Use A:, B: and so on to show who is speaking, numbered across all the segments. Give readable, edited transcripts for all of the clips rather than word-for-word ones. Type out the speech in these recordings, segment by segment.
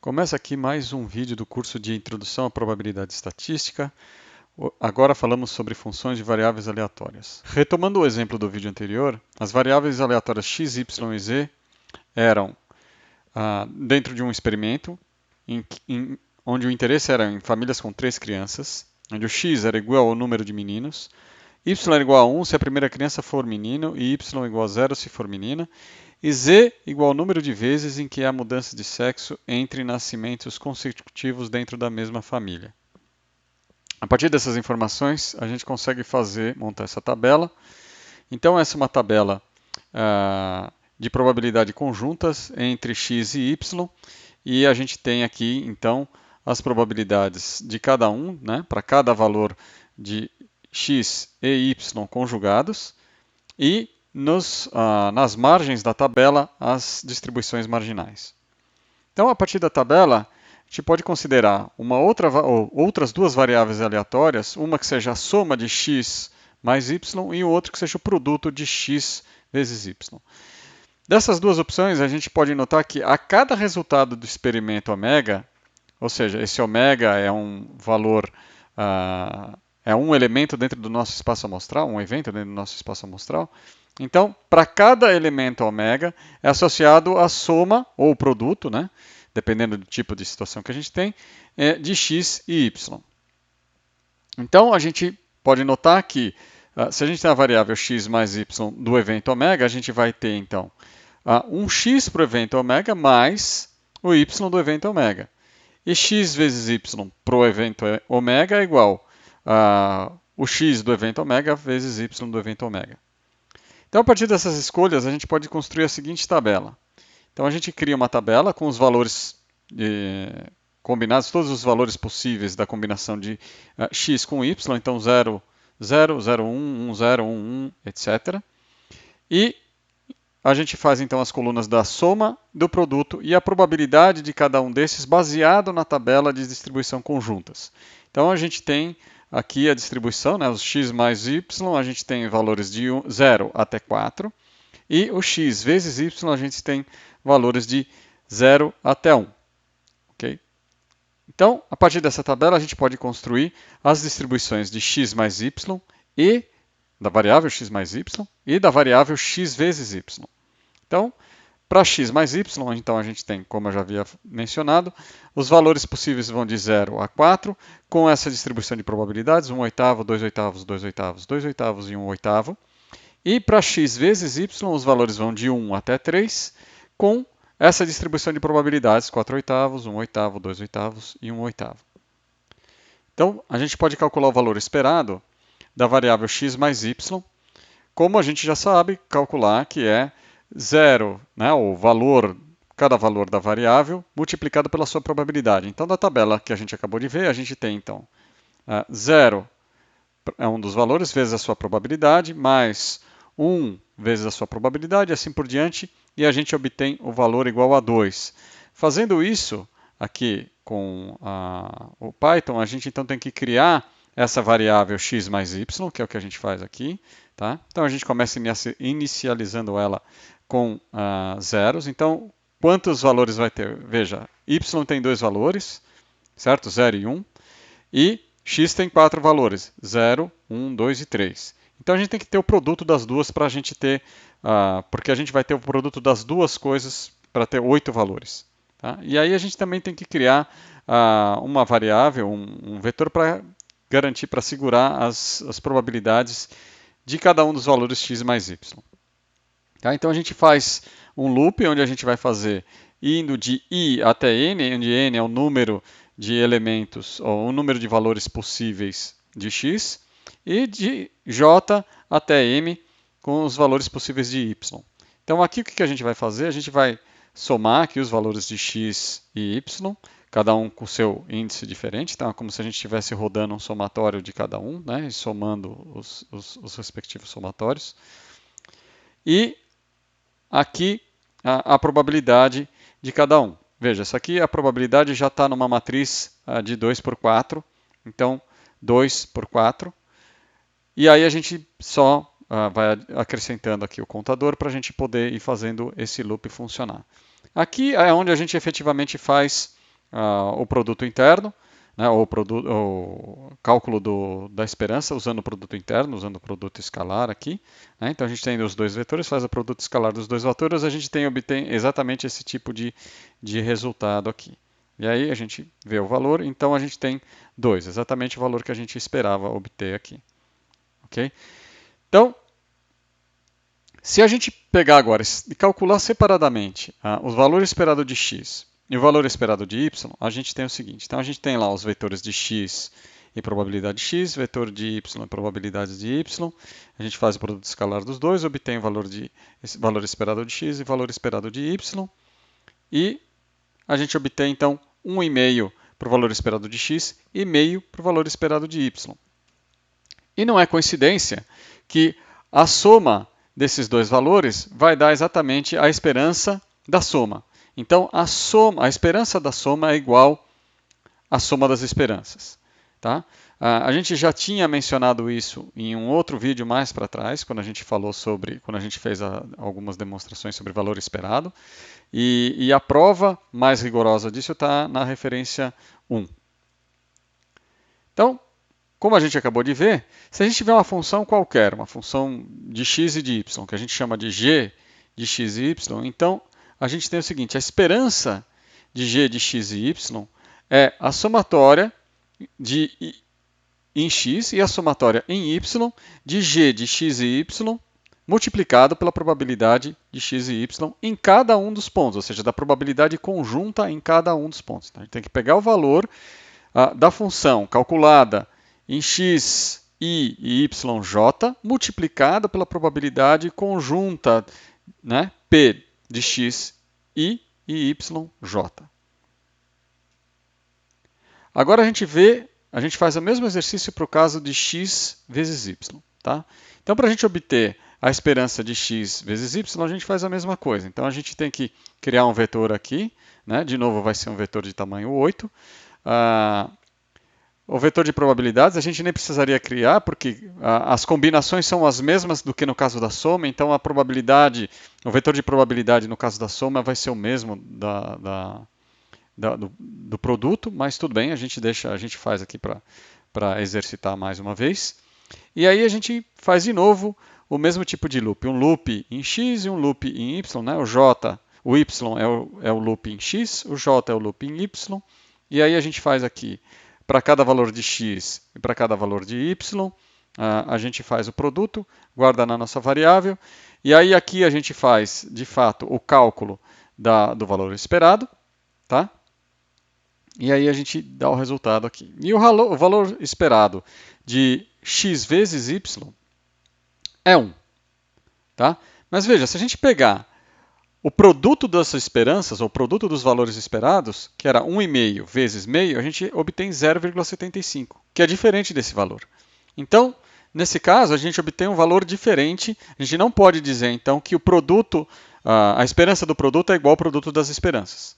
A: Começa aqui mais um vídeo do curso de Introdução à Probabilidade Estatística. Agora falamos sobre funções de variáveis aleatórias. Retomando o exemplo do vídeo anterior, as variáveis aleatórias x, y e z eram dentro de um experimento onde o interesse era em famílias com 3 crianças, onde o x era igual ao número de meninos, y era igual a 1 se a primeira criança for menino e y igual a 0 se for menina, e z igual ao número de vezes em que há mudança de sexo entre nascimentos consecutivos dentro da mesma família. A partir dessas informações, a gente consegue montar essa tabela. Então, essa é uma tabela de probabilidade conjuntas entre x e y, e a gente tem aqui, então, as probabilidades de cada um, né, para cada valor de x e y conjugados, e nas margens da tabela as distribuições marginais. Então, a partir da tabela, a gente pode considerar outras duas variáveis aleatórias, uma que seja a soma de x mais y e o outro que seja o produto de x vezes y. Dessas duas opções, a gente pode notar que a cada resultado do experimento ômega, ou seja, esse ômega é um valor, é um elemento dentro do nosso espaço amostral, um evento dentro do nosso espaço amostral. Então, para cada elemento ômega é associado a soma ou produto, né, dependendo do tipo de situação que a gente tem, de x e y. Então, a gente pode notar que se a gente tem a variável x mais y do evento ômega, a gente vai ter, então, um x para o evento ômega mais o y do evento ômega. E x vezes y para o evento ômega é igual a o x do evento ômega vezes y do evento ômega. Então, a partir dessas escolhas, a gente pode construir a seguinte tabela. Então, a gente cria uma tabela com os valores combinados, todos os valores possíveis da combinação de x com y, então 0, 0, 0, 1, 1, 0, 1, 1, etc. E a gente faz então as colunas da soma, do produto e a probabilidade de cada um desses baseado na tabela de distribuição conjuntas. Então a gente tem aqui a distribuição, né, os x mais y, a gente tem valores de 0 até 4, e o x vezes y a gente tem valores de 0 até 1. Okay? Então, a partir dessa tabela, a gente pode construir as distribuições de x mais y e da variável x mais y e da variável x vezes y. Então, para x mais y, então a gente tem, como eu já havia mencionado, os valores possíveis vão de 0 a 4, com essa distribuição de probabilidades, 1 oitavo, 2 oitavos, 2 oitavos, 2 oitavos e 1 oitavo. E para x vezes y, os valores vão de 1 até 3, com essa distribuição de probabilidades, 4 oitavos, 1 oitavo, 2 oitavos e 1 oitavo. Então, a gente pode calcular o valor esperado da variável x mais y, como a gente já sabe calcular que é 0, né, o valor, cada valor da variável, multiplicado pela sua probabilidade. Então, da tabela que a gente acabou de ver, a gente tem, então, 0 é um dos valores vezes a sua probabilidade, mais 1 vezes a sua probabilidade, assim por diante, e a gente obtém o valor igual a 2. Fazendo isso aqui com o Python, a gente então tem que criar essa variável x mais y, que é o que a gente faz aqui. Tá? Então a gente começa inicializando ela com zeros. Então, quantos valores vai ter? Veja, y tem 2 valores, certo? 0 e 1. E x tem 4 valores, 0, 1, 2 e 3. Então a gente tem que ter o produto das duas para a gente ter, porque a gente vai ter o produto das duas coisas para ter 8 valores. Tá? E aí a gente também tem que criar uma variável, um vetor para garantir, para segurar as probabilidades de cada um dos valores x mais y. Tá? Então a gente faz um loop onde a gente vai fazer indo de i até n, onde n é o número de elementos, ou o número de valores possíveis de x, e de j até m com os valores possíveis de y. Então aqui o que a gente vai fazer? A gente vai somar aqui os valores de x e y, cada um com seu índice diferente, então é como se a gente estivesse rodando um somatório de cada um, né, e somando os respectivos somatórios. E aqui a probabilidade de cada um. Veja, essa aqui a probabilidade já está numa matriz de 2 por 4, então 2 por 4. E aí a gente só vai acrescentando aqui o contador para a gente poder ir fazendo esse loop funcionar. Aqui é onde a gente efetivamente faz o produto interno, né, ou o cálculo da esperança usando o produto interno, usando o produto escalar aqui. Né? Então a gente tem os dois vetores, faz o produto escalar dos dois vetores, a gente obtém exatamente esse tipo de resultado aqui. E aí a gente vê o valor, então a gente tem 2, exatamente o valor que a gente esperava obter aqui. Ok? Então, se a gente pegar agora e calcular separadamente o valor esperado de x e o valor esperado de y, a gente tem o seguinte. Então, a gente tem lá os vetores de x e probabilidade de x, vetor de y e probabilidade de y. A gente faz o produto escalar dos dois, obtém o valor esperado de x e valor esperado de y. E a gente obtém, então, 1,5 para o valor esperado de x e meio para o valor esperado de y. E não é coincidência que a soma desses dois valores vai dar exatamente a esperança da soma. Então, a esperança da soma é igual à soma das esperanças. Tá? A gente já tinha mencionado isso em um outro vídeo mais para trás, quando a gente fez algumas demonstrações sobre valor esperado. E a prova mais rigorosa disso está na referência 1. Então, como a gente acabou de ver, se a gente tiver uma função qualquer, uma função de x e de y, que a gente chama de g de x e y, então a gente tem o seguinte, a esperança de g de x e y é a somatória em x e a somatória em y de g de x e y multiplicado pela probabilidade de x e y em cada um dos pontos, ou seja, da probabilidade conjunta em cada um dos pontos. Então, a gente tem que pegar o valor da função calculada em x, i e yj multiplicado pela probabilidade conjunta, né, p de x, i e yj. Agora a gente faz o mesmo exercício para o caso de x vezes y. Tá? Então, para a gente obter a esperança de x vezes y, a gente faz a mesma coisa. Então, a gente tem que criar um vetor aqui. Né? De novo, vai ser um vetor de tamanho 8. O vetor de probabilidades a gente nem precisaria criar, porque as combinações são as mesmas do que no caso da soma, então o vetor de probabilidade no caso da soma vai ser o mesmo do produto, mas tudo bem, a gente faz aqui para exercitar mais uma vez. E aí a gente faz de novo o mesmo tipo de loop, um loop em x e um loop em y, né? O y é o loop em x, o j é o loop em y, e aí a gente faz aqui para cada valor de x e para cada valor de y, a gente faz o produto, guarda na nossa variável, e aí aqui a gente faz, de fato, o cálculo do valor esperado, tá? E aí a gente dá o resultado aqui. E o valor esperado de x vezes y é 1. Tá? Mas veja, se a gente pegar o produto dessas esperanças, ou o produto dos valores esperados, que era 1,5 vezes meio, a gente obtém 0,75, que é diferente desse valor. Então, nesse caso, a gente obtém um valor diferente. A gente não pode dizer, então, que o produto, a esperança do produto é igual ao produto das esperanças.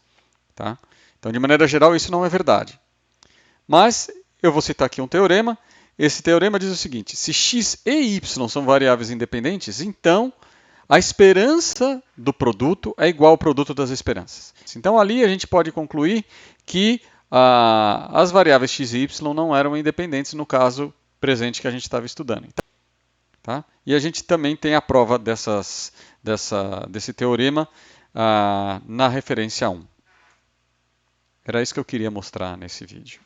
A: Tá? Então, de maneira geral, isso não é verdade. Mas eu vou citar aqui um teorema. Esse teorema diz o seguinte: se x e y são variáveis independentes, então a esperança do produto é igual ao produto das esperanças. Então, ali a gente pode concluir que as variáveis x e y não eram independentes no caso presente que a gente estava estudando. Tá? E a gente também tem a prova desse teorema na referência 1. Era isso que eu queria mostrar nesse vídeo.